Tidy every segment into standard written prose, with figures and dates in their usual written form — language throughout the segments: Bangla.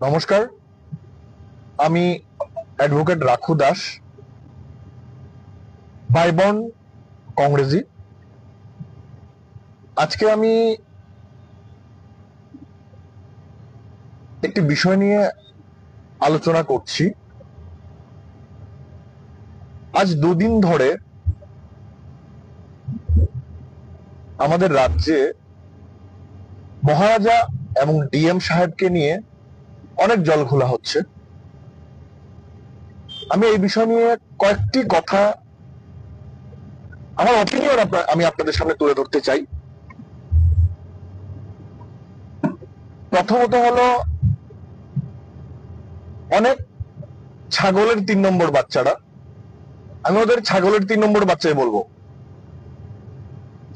নমস্কার, আমি অ্যাডভোকেট রাখু দাস, বাইবর্ন কংগ্রেসি। আজকে আমি একটি বিষয় নিয়ে আলোচনা করছি। আজ দুদিন ধরে আমাদের রাজ্যে মহারাজা এবং ডিএম সাহেবকে নিয়ে অনেক জলঘোলা হচ্ছে। আমি এই বিষয় নিয়ে কয়েকটি কথা, আমার অপিনিয়ন আমি আপনাদের সামনে তুলে ধরতে চাই। প্রথমত হলো, অনেক ছাগলের 3 নম্বর বাচ্চারা, আমি ওদের ছাগলের 3 নম্বর বাচ্চাই বলবো,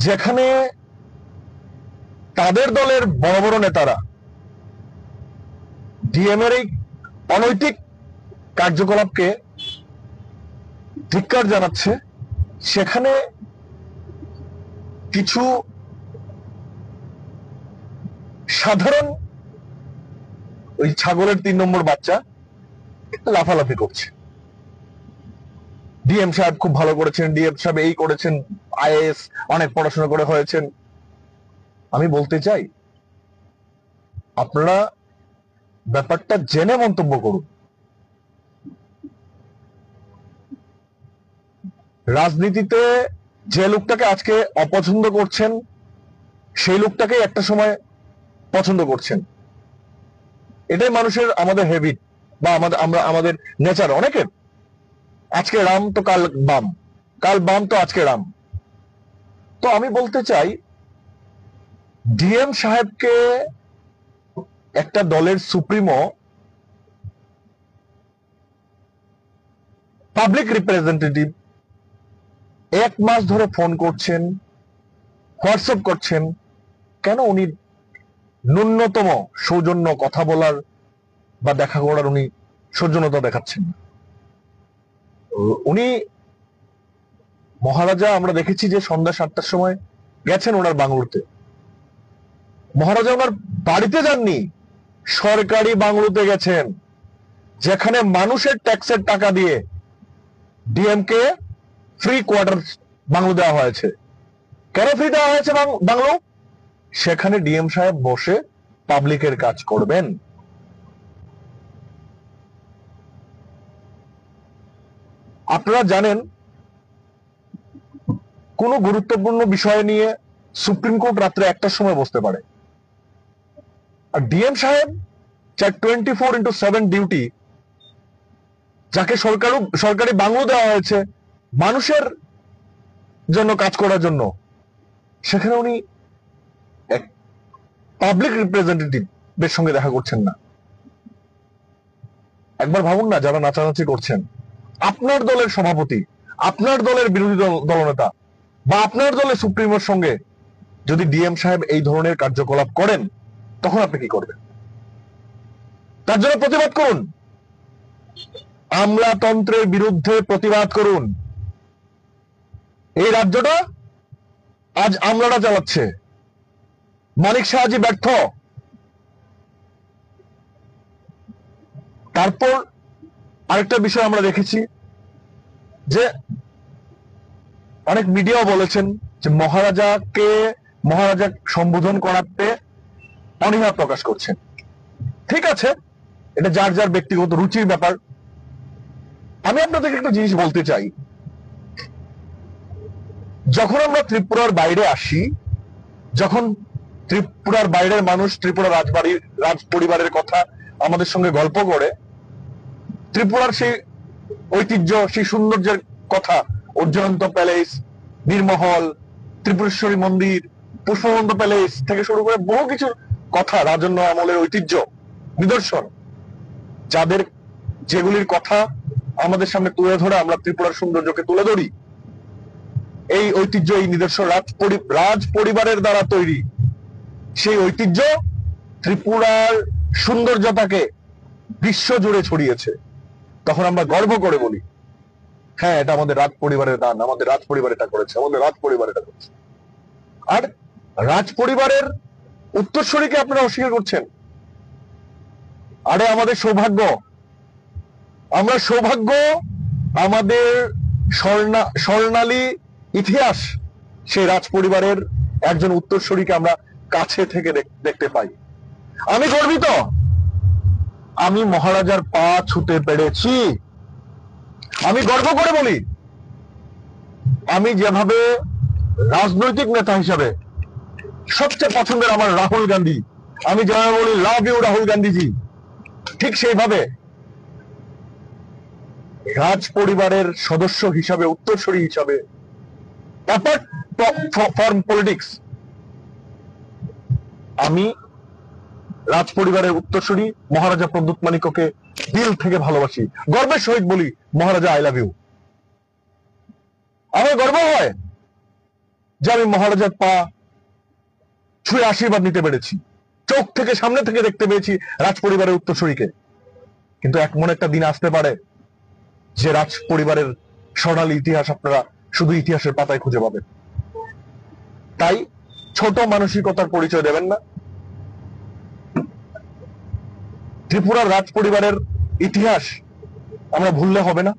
যেখানে তাদের দলের বড় বড় নেতারা ডিএম এর এই অনৈতিক কার্যকলাপকে ধিক্কার জানাচ্ছে, সেখানে কিছু সাধারণ ওই ছাগলের 3 নম্বর বাচ্চা লাফালাফি করছে। ডিএম সাহেব খুব ভালো করেছেন, ডিএম সাহেব এই করেছেন, আইএএস অনেক পড়াশোনা করে হয়েছেন। আমি বলতে চাই, আপনারা ব্যাপারটা জেনে মন্তব্য করুন। রাজনীতিতে যে লোকটাকে আজকে অপছন্দ করছেন, সেই লোকটাকে একটা সময় পছন্দ করছেন। এটাই মানুষের, আমাদের হ্যাবিট বা আমাদের নেচার। অনেকের আজকে রাম তো কাল বাম, কাল বাম তো আজকে রাম। তো আমি বলতে চাই, ডিএম সাহেবকে একটা দলের সুপ্রিমো, পাবলিক রিপ্রেজেন্টেটিভ 1 মাস ধরে ফোন করছেন, হোয়াটসঅ্যাপ করছেন, কেন উনি ন্যূনতম সৌজন্য কথা বলার বা দেখা করার উনি সৌজন্যতা দেখাচ্ছেন না? উনি মহারাজা, আমরা দেখেছি যে সন্ধ্যা 7টার সময় গেছেন ওনার বাংলোতে। মহারাজা ওনার বাড়িতে যাননি, সরকারি বাংলোতে গেছেন, যেখানে মানুষের ট্যাক্সের টাকা দিয়ে ডিএম কে ফ্রি কোয়ার্টার বাংলো দেওয়া হয়েছে। কেন ফ্রি দেওয়া হয়েছে বাংলো? সেখানে ডিএম সাহেব বসে পাবলিকের কাজ করবেন। আপনারা জানেন, কোন গুরুত্বপূর্ণ বিষয় নিয়ে সুপ্রিম কোর্ট রাত্রে 1টার সময় বসতে পারে, আর ডিএম সাহেব 24x7 ডিউটি, যাকে সরকারি বাংলো দেওয়া হয়েছে মানুষের জন্য কাজ করার জন্য, সেখানে উনি পাবলিক রিপ্রেজেন্টেটিভের সঙ্গে দেখা করছেন না। একবার ভাবুন না, যারা নাচানাচি করছেন, আপনার দলের সভাপতি, আপনার দলের বিরোধী দলনেতা বা আপনার দলের সুপ্রিমোর সঙ্গে যদি ডিএম সাহেব এই ধরনের কার্যকলাপ করেন, তখন আপনি কি করবেন? তার জন্য প্রতিবাদ করুন, আমলাতন্ত্রের বিরুদ্ধে প্রতিবাদ করুন। এই রাজ্যটা আজ আমলারা চালাচ্ছে, মানিক সাহাজি ব্যর্থ। তারপর আরেকটা বিষয় আমরা দেখেছি যে অনেক মিডিয়াও বলেছেন যে মহারাজা সম্বোধন করাতে অনীহা প্রকাশ করছেন। ঠিক আছে, এটা যার যার ব্যক্তিগত রুচির ব্যাপার। আমি আপনাদেরকে একটা জিনিস বলতে চাই, যখন আমরা ত্রিপুরার বাইরে আসি, যখন ত্রিপুরার বাইরের মানুষ ত্রিপুরা রাজ পরিবারের কথা আমাদের সঙ্গে গল্প করে, ত্রিপুরার সেই ঐতিহ্য, সেই সৌন্দর্যের কথা, অর্জুনন্ত প্যালেস, নীরমহল, ত্রিপুরেশ্বরী মন্দির, পুষ্পবন্ত প্যালেস থেকে শুরু করে বহু কিছুর কথা, রাজন্য আমলের ঐতিহ্য, নিদর্শন, যেগুলির কথা আমাদের সামনে তুলে ধরে আমরা ত্রিপুরার সৌন্দর্যকে তুলে ধরি। এই ঐতিহ্য, এই নিদর্শন রাজ পরিবারের দ্বারা তৈরি। সেই ঐতিহ্য ত্রিপুরার সৌন্দর্যতাকে বিশ্ব জুড়ে ছড়িয়েছে। তখন আমরা গর্ব করে বলি, হ্যাঁ, এটা আমাদের রাজ পরিবারের দান, আমাদের রাজ পরিবার এটা করেছে, আমাদের রাজ পরিবার এটা করেছে। আর রাজ পরিবারের উত্তরসূরিকে আপনারা অস্বীকার করছেন। আরে আমাদের সৌভাগ্য, আমরা সৌভাগ্য, আমাদের স্বর্ণালী ইতিহাস সেই রাজ পরিবারের একজন উত্তরসূরিকে আমরা কাছে থেকে দেখতে পাই। আমি গর্বিত, আমি মহারাজার পা ছুতে পেরেছি। আমি গর্ব করে বলি, আমি যেভাবে রাজনৈতিক নেতা হিসাবে সবচেয়ে পছন্দের আমার রাহুল গান্ধী, আমি যেভাবে বলি লাভ ইউ রাহুল গান্ধীজি, ঠিক সেইভাবে রাজ পরিবারের সদস্য হিসাবে, উত্তরসূরি হিসাবে, অ্যাপার্ট ফ্রম পলিটিক্স, আমি রাজ পরিবারের উত্তরসূরি মহারাজা প্রদ্যুৎ মানিক্যকে দিল থেকে ভালোবাসি। গর্বের সহিত বলি, মহারাজা আই লাভ ইউ। আমার গর্ব হয় যে আমি মহারাজার পা ছুঁয়ে আশীর্বাদ নিতে পেরেছি, চোখ থেকে সামনে থেকে দেখতে পেয়েছি রাজ পরিবারের উত্তরসূরিকে। কিন্তু এমন একটা দিন আসতে পারে যে রাজ পরিবারের স্বর্ণালী ইতিহাস আপনারা শুধু ইতিহাসের পাতায় খুঁজে পাবেন। তাই ছোট মানসিকতার পরিচয় দেবেন না। ত্রিপুরার রাজ পরিবারের ইতিহাস আমরা ভুললে হবে না।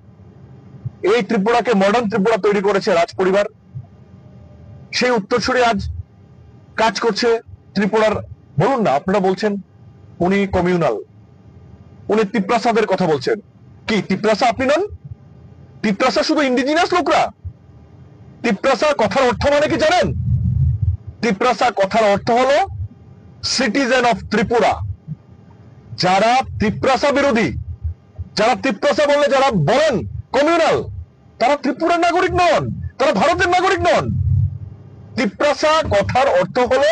এই ত্রিপুরাকে মডার্ন ত্রিপুরা তৈরি করেছে রাজ পরিবার। সেই উত্তরসূরি আজ কাজ করছে ত্রিপুরার। বলুন না, আপনারা বলছেন উনি কমিউনাল, উনি তিপ্রাসাদের কথা বলছেন। কি তিপ্রাসা আপনি নন? তিপ্রাসা শুধু ইন্ডিজিনাস লোকরা। তিপ্রাসা কথার অর্থ মানে কি জানেন? তিপ্রাসা কথার অর্থ হলো সিটিজেন অফ ত্রিপুরা। যারা তিপ্রাসা বিরোধী, যারা তিপ্রাসা বললে যারা বলেন কমিউনাল, তারা ত্রিপুরার নাগরিক নন, তারা ভারতের নাগরিক নন। তিপ্রাসা কথার অর্থ হলো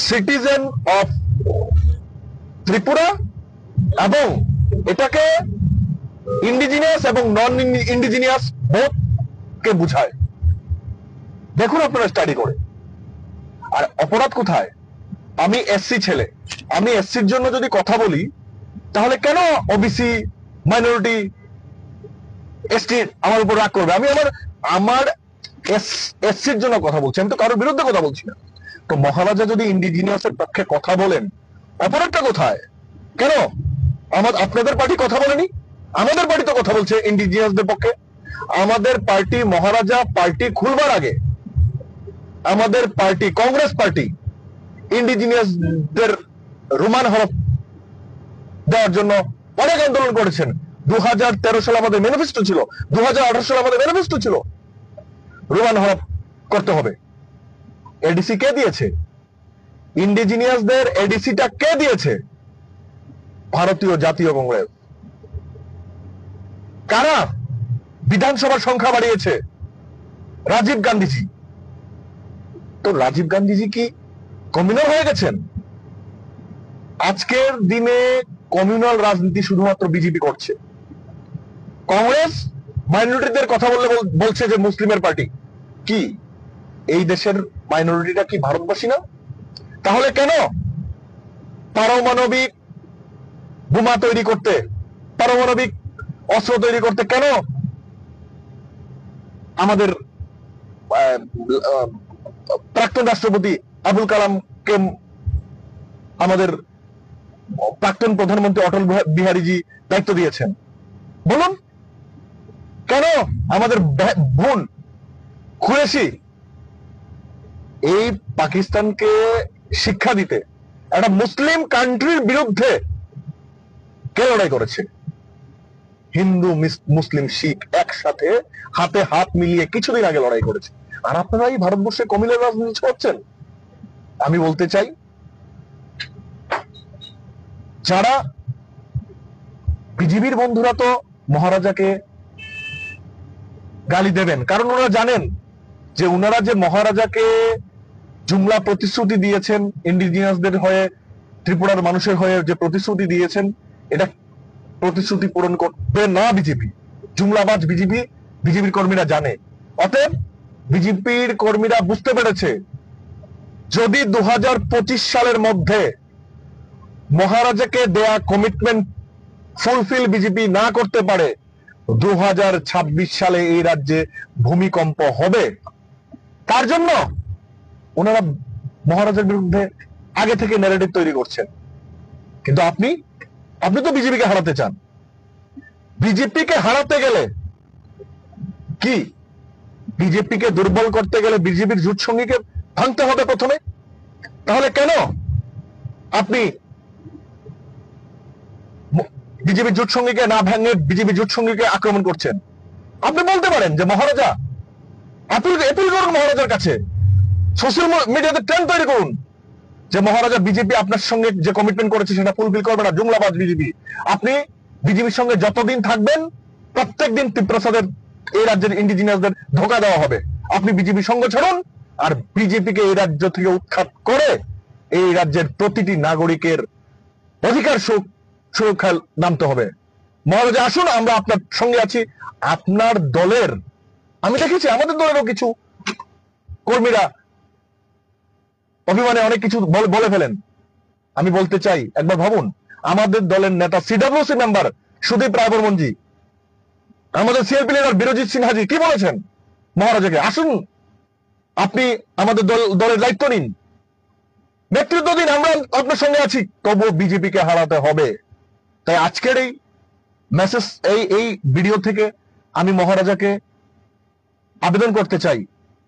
সিটিজেন অফ ত্রিপুরা, এবং এটাকে ইন্ডিজিনিয়াস এবং নন ইন্ডিজিনিয়াস বোথ কে বুঝায়। দেখুন আপনারা স্টাডি করে। আর অপরাধ কোথায়? আমি এসসি ছেলে, আমি এসসির জন্য যদি কথা বলি, তাহলে কেন ওবিসি, মাইনরিটি, এসটি আমার উপর রাগ করবে? আমি আমার এসসির জন্য কথা বলছি, আমি তো কারোর বিরুদ্ধে কথা বলছি না। তো মহারাজা যদি ইন্ডিজিনিয়াসের পক্ষে কথা বলেন, অপরাধটা কোথায়? কেন আপনাদের পার্টি কথা বলেনি? আমাদের পার্টি তো কথা বলছে ইন্ডিজিনিয়াসদের পক্ষে। আমাদের পার্টি, মহারাজা পার্টি খুলবার আগে আমাদের পার্টি, কংগ্রেস পার্টি, ইন্ডিজিনিয়াসদের রোমান হরফ দেওয়ার জন্য অনেক আন্দোলন করেছেন। 2013 সালে আমাদের ম্যানিফেস্টো ছিল, 2018 সালে আমাদের ম্যানিফেস্টো ছিল রোমান হরফ করতে হবে। এডিসি কে দিয়েছে? ইন্ডিজিনিয়াসদের এডিসিটা কে দিয়েছে? ভারতীয় জাতীয় কংগ্রেস। কারা বিধানসভার সংখ্যা বাড়িয়েছে? রাজীব গান্ধীজি। তো রাজীব গান্ধীজি কি কমিউনাল হয়ে গেছেন? আজকের দিনে কমিউনাল রাজনীতি শুধুমাত্র বিজেপি করছে। কংগ্রেস মাইনরিটিদের কথা বললে বলছে যে মুসলিমের পার্টি। কি এই দেশের মাইনরিটিটা কি ভারতবাসী না? তাহলে কেন পারমাণবিক বোমা তৈরি করতে, পারমাণবিক অস্ত্র তৈরি করতে কেন আমাদের প্রাক্তন রাষ্ট্রপতি আবুল কালামকে আমাদের প্রাক্তন প্রধানমন্ত্রী অটল বিহারীজি দায়িত্ব দিয়েছেন? বলুন কেন আমাদের বোন কুরেশি এই পাকিস্তানকে শিক্ষা দিতে একটা মুসলিম কান্ট্রির বিরুদ্ধে কে লড়াই করেছে? হিন্দু, মুসলিম, শিখ একসাথে হাতে হাত মিলিয়ে কিছুদিন আগে লড়াই করেছে। আর আপনারা এই ভারতবর্ষে কমিউনাল রাজনীতি করছেন। আমি বলতে চাই, যারা বিজেপির বন্ধুরা তো মহারাজাকে গালি দেবেন, কারণ ওনারা জানেন যে ওনারা যে মহারাজাকে জুমলা প্রতিশ্রুতি দিয়েছেন, ইন্ডিজিনিয়াসদের হয়ে, ত্রিপুরার মানুষের হয়ে যে প্রতিশ্রুতি দিয়েছেন, এটা প্রতিশ্রুতি পূরণ করবে না বিজেপি। জুমলাবাজ বিজেপির কর্মীরা জানে। অতএব বিজেপির কর্মীরা বুঝতে পেরেছে, যদি 2025 সালের মধ্যে মহারাজাকে দেয়া কমিটমেন্ট ফুলফিল বিজেপি না করতে পারে, 2026 সালে এই রাজ্যে ভূমিকম্প হবে। তার জন্য ওনারা মহারাজার বিরুদ্ধে আগে থেকে ন্যারেটিভ তৈরি করছেন। কিন্তু আপনি তো বিজেপিকে হারাতে চান। বিজেপিকে হারাতে গেলে কি, বিজেপিকে দুর্বল করতে গেলে বিজেপির জোট সঙ্গীকে ভাঙতে হবে প্রথমে। তাহলে কেন আপনি বিজেপি জোট সঙ্গীকে না ভেঙে বিজেপি জোট সঙ্গীকে আক্রমণ করছেন? আপনি বলতে পারেন যে মহারাজা, অ্যাপিল করুন মহারাজার কাছে, সোশ্যাল মিডিয়াতে ট্রেন্ড তৈরি করুন যে মহারাজা বিজেপি আপনার সঙ্গে যে কমিটমেন্ট করেছে সেটা ফুলফিল করবে না, জুমলাবাজ বিজেপি। আপনি বিজেপির সঙ্গে যতদিন থাকবেন প্রত্যেকদিন ত্রিপ্রসাদের এই রাজ্যের ইন্ডিজিনিয়াসদের ধোকা দেওয়া হবে। আপনি বিজেপি সঙ্গ ছাড়ুন আর বিজেপিকে এই রাজ্য থেকে উৎখাত করে এই রাজ্যের প্রতিটি নাগরিকের অধিকার সুরক্ষায় নামতে হবে। মহারাজা আসুন, আমরা আপনার সঙ্গে আছি। আপনার দলের, আমি দেখেছি আমাদের দলেরও কিছু কর্মীরা অভিমানে অনেক কিছু বলে ফেলেন। আমি বলতে চাই, একবার ভাবুন, আমাদের দলের নেতা সিডব্লিউসি মেম্বার সুদীপ রায়বর্মনজি, আমাদের সিএলপি লিডার বীরজিৎ সিনহাজি কি বলেছেন মহারাজাকে? আসুন, আপনি আমাদের দলের দায়িত্ব নিন, নেতৃত্ব দিন, আমরা আপনার সঙ্গে আছি। তবুও বিজেপিকে হারাতে হবে। তাই আজকের এই মেসেজ, এই ভিডিও থেকে আমি মহারাজাকে আবেদন করতে চাই,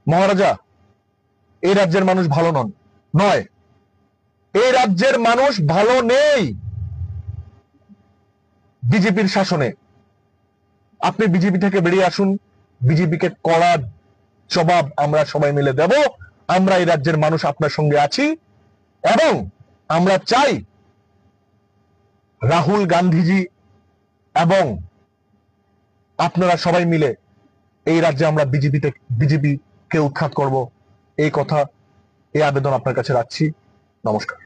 মহারাজা এই রাজ্যের মানুষ ভালো নয়, এই রাজ্যের মানুষ ভালো নেই বিজেপির শাসনে। আপনি বিজেপি থেকে বেরিয়ে আসুন, বিজেপিকে কড়া জবাব আমরা সবাই মিলে দেব। আমরা এই রাজ্যের মানুষ আপনার সঙ্গে আছি এবং আমরা চাই রাহুল গান্ধীজি এবং আপনারা সবাই মিলে এই রাজ্যে আমরা বিজেপিকে উৎখাত করব। এই কথা, এই আবেদন আপনার কাছে রাখছি। নমস্কার।